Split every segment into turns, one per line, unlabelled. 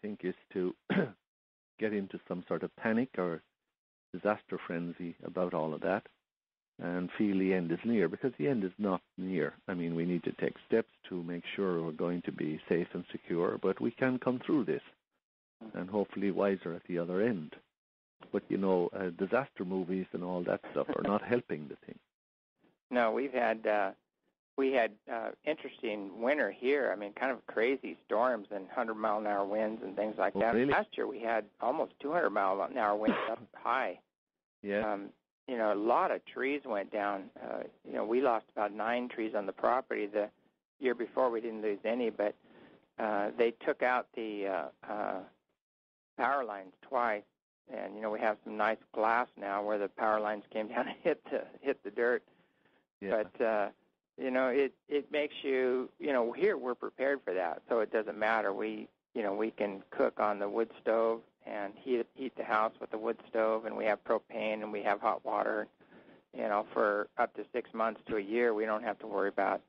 think, is to get into some sort of panic or disaster frenzy about all of that and feel the end is near, because the end is not near. I mean, we need to take steps to make sure we're going to be safe and secure, but we can come through this and hopefully wiser at the other end. But, disaster movies and all that stuff are not helping the thing.
No, we had interesting winter here. I mean, kind of crazy storms and 100-mile-an-hour winds and things like that.
Really?
Last year we had almost 200-mile-an-hour winds up high.
Yeah.
A lot of trees went down. We lost about 9 trees on the property. The year before we didn't lose any, but they took out the power lines twice. And, we have some nice glass now where the power lines came down and hit the dirt.
Yeah.
But, it makes you, here we're prepared for that, so it doesn't matter. We can cook on the wood stove and heat the house with the wood stove, and we have propane and we have hot water. For up to 6 months to a year, we don't have to worry about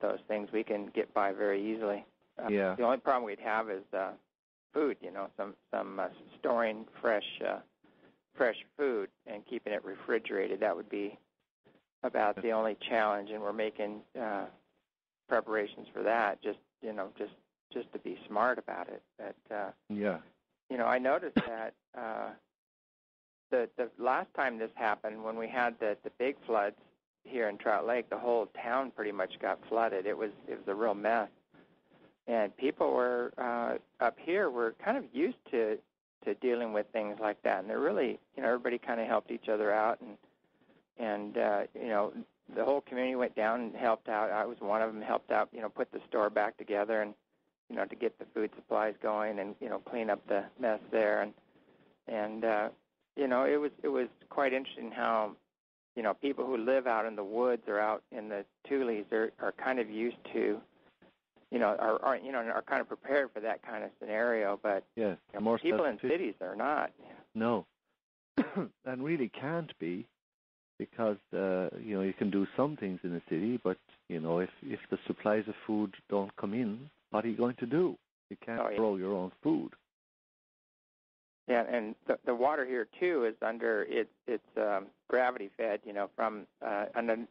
those things. We can get by very easily.
Yeah.
The only problem we'd have is food. Some storing fresh food and keeping it refrigerated. That would be about the only challenge, and we're making preparations for that. Just to be smart about it. But
yeah.
I noticed that the last time this happened, when we had the big floods here in Trout Lake, the whole town pretty much got flooded. It was a real mess. And people were up here were kind of used to dealing with things like that, and they're really, everybody kind of helped each other out, and the whole community went down and helped out. I was one of them, helped out, put the store back together, and to get the food supplies going, and clean up the mess there, and it was quite interesting how people who live out in the woods or out in the tules are kind of used to. Are kind of prepared for that kind of scenario, but
yes,
people in cities are not.
No, and really can't be, because you can do some things in the city, but if the supplies of food don't come in, what are you going to do? You can't grow your own food.
Yeah, and the water here too is under it's gravity fed, from under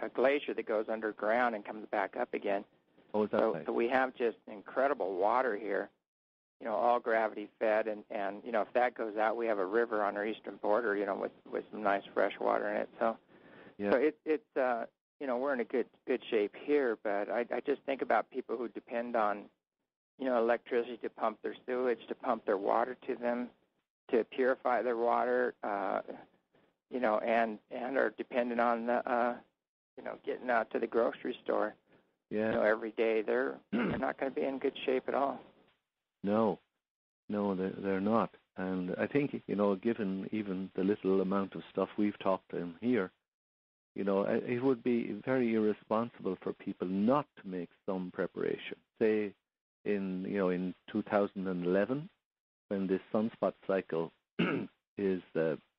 a glacier that goes underground and comes back up again.
Oh, is that right?
So we have just incredible water here, all gravity fed, and if that goes out, we have a river on our eastern border, with some nice fresh water in it. So,
yeah.
So it's we're in a good shape here, but I just think about people who depend on, electricity to pump their sewage, to pump their water to them, to purify their water, and are dependent on the, getting out to the grocery store.
Yeah.
Every day, they're not going to be in good shape at all.
No, they're not. And I think, given even the little amount of stuff we've talked in here, it would be very irresponsible for people not to make some preparation. Say, in 2011, when this sunspot cycle is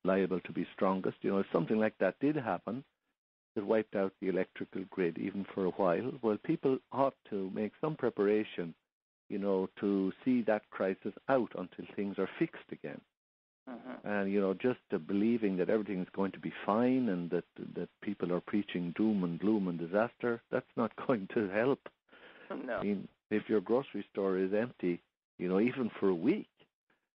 liable to be strongest, if something like that did happen, that wiped out the electrical grid even for a while, well, people ought to make some preparation, to see that crisis out until things are fixed again.
Uh-huh.
And, just believing that everything is going to be fine and that people are preaching doom and gloom and disaster, that's not going to help.
No.
I mean, if your grocery store is empty, even for a week,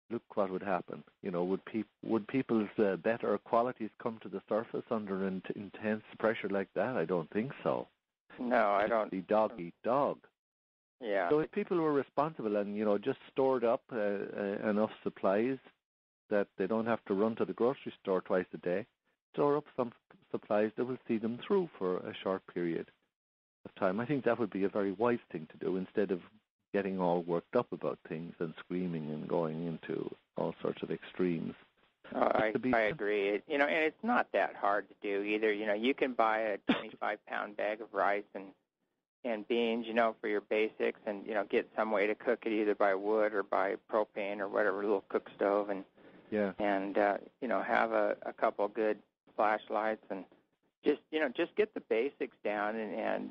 look what would happen. Would people's better qualities come to the surface under intense pressure like that? I don't think so.
No, I don't.
The dog eat dog.
Yeah.
So if people were responsible and, just stored up enough supplies that they don't have to run to the grocery store twice a day, store up some supplies that will see them through for a short period of time. I think that would be a very wise thing to do, instead of getting all worked up about things and screaming and going into all sorts of extremes.
I agree. And it's not that hard to do either. You can buy a 25-pound bag of rice and beans, for your basics, and, get some way to cook it either by wood or by propane or whatever, a little cook stove, and have a couple good flashlights, and just get the basics down and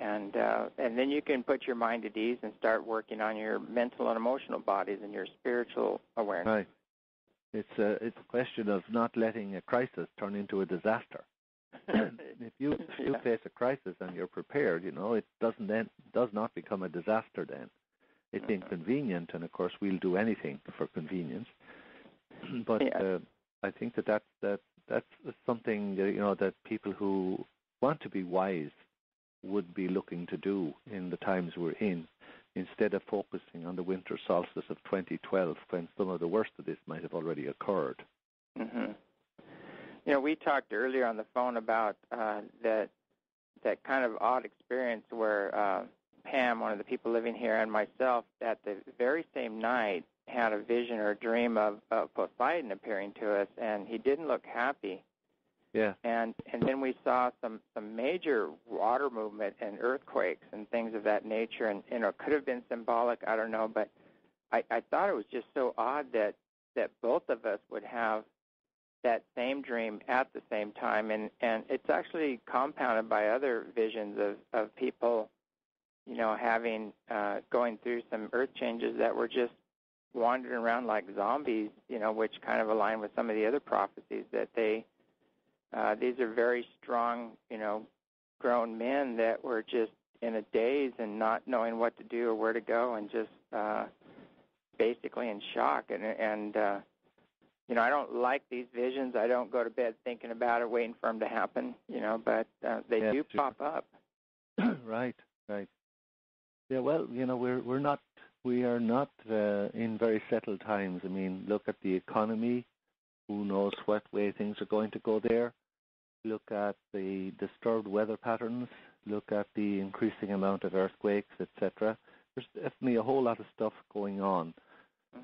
and then you can put your mind at ease and start working on your mental and emotional bodies and your spiritual awareness.
Right. It's a question of not letting a crisis turn into a disaster. If you face a crisis and you're prepared, it does not become a disaster then. It's inconvenient, and of course we'll do anything for convenience. But I think that's something that people who want to be wise would be looking to do in the times we're in, instead of focusing on the winter solstice of 2012, when some of the worst of this might have already occurred.
Mm-hmm. We talked earlier on the phone about that kind of odd experience where Pam, one of the people living here, and myself, at the very same night, had a vision or a dream of Poseidon appearing to us, and he didn't look happy.
Yeah.
And then we saw some major water movement and earthquakes and things of that nature, and it could have been symbolic, I don't know, but I thought it was just so odd that both of us would have that same dream at the same time, and it's actually compounded by other visions of people, having going through some earth changes that were just wandering around like zombies, which kind of align with some of the other prophecies that these are very strong, grown men that were just in a daze and not knowing what to do or where to go, and just basically in shock. And I don't like these visions. I don't go to bed thinking about it, waiting for them to happen, but they do pop up.
Right. Yeah, well, we are not in very settled times. I mean, look at the economy. Who knows what way things are going to go there? Look at the disturbed weather patterns. Look at the increasing amount of earthquakes, etc. There's definitely a whole lot of stuff going on.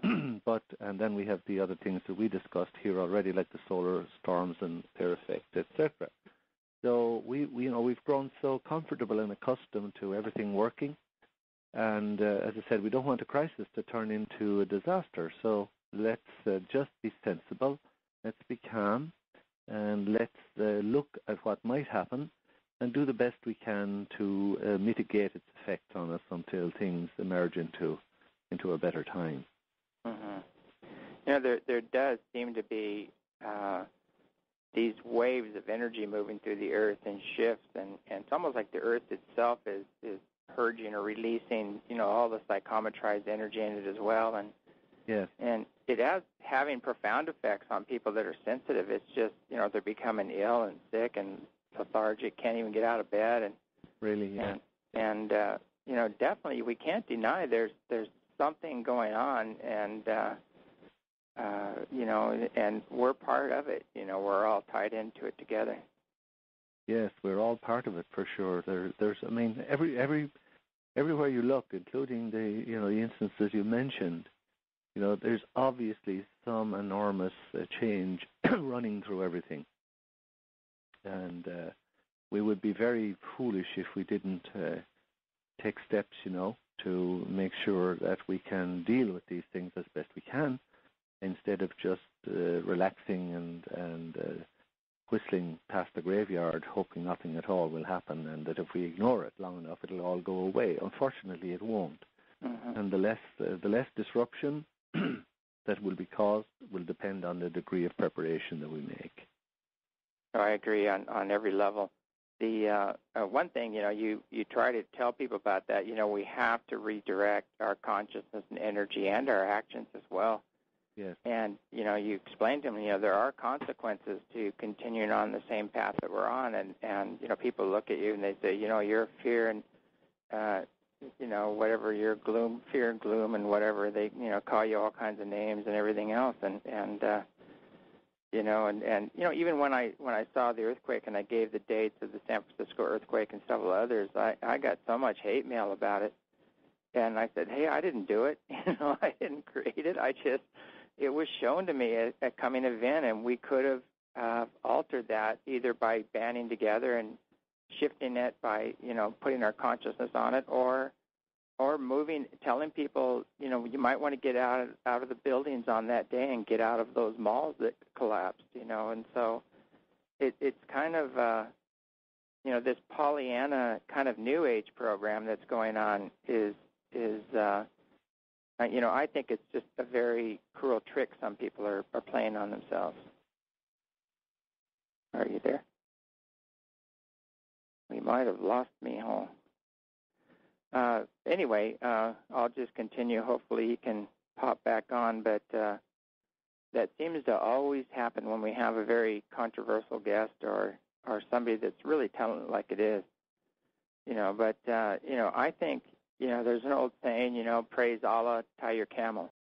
And then we have the other things that we discussed here already, like the solar storms and their effect, etc. So we've grown so comfortable and accustomed to everything working, and as I said, we don't want a crisis to turn into a disaster. So let's just be sensible, let's be calm, and let's look at what might happen and do the best we can to mitigate its effect on us until things emerge into a better time.
Mm-hmm. There does seem to be these waves of energy moving through the earth and shifts, and it's almost like the earth itself is purging or releasing, all the psychometrized energy in it as well. And
yes.
And it has having profound effects on people that are sensitive. It's just, they're becoming ill and sick and lethargic, can't even get out of bed. And
really, yeah.
And definitely we can't deny there's something going on, and and we're part of it. We're all tied into it together.
Yes, we're all part of it for sure. There's, I mean, everywhere you look, including the instances you mentioned, there's obviously some enormous change running through everything, and we would be very foolish if we didn't take steps, to make sure that we can deal with these things as best we can, instead of just relaxing and whistling past the graveyard, hoping nothing at all will happen, and that if we ignore it long enough, it'll all go away. Unfortunately, it won't. Mm-hmm. And the less disruption that will be caused will depend on the degree of preparation that we make.
I agree on every level. The one thing, you try to tell people about that, we have to redirect our consciousness and energy and our actions as well.
Yes.
And, you explained to them, there are consequences to continuing on the same path that we're on. And people look at you and they say, you're fear and, whatever, you're gloom, fear and gloom and whatever. They, call you all kinds of names and everything else. And even when I saw the earthquake and I gave the dates of the San Francisco earthquake and several others, I got so much hate mail about it. And I said, hey, I didn't do it. I didn't create it. It was shown to me at a coming event, and we could have altered that either by banding together and shifting it by, putting our consciousness on it, or moving, telling people, you might want to get out of the buildings on that day and get out of those malls that collapsed, and so it's kind of, this Pollyanna kind of New Age program that's going on is I think it's just a very cruel trick some people are playing on themselves. Are you there? We might have lost me, Anyway, I'll just continue. Hopefully he can pop back on, but that seems to always happen when we have a very controversial guest or somebody that's really telling it like it is. But I think, there's an old saying, praise Allah, tie your camel.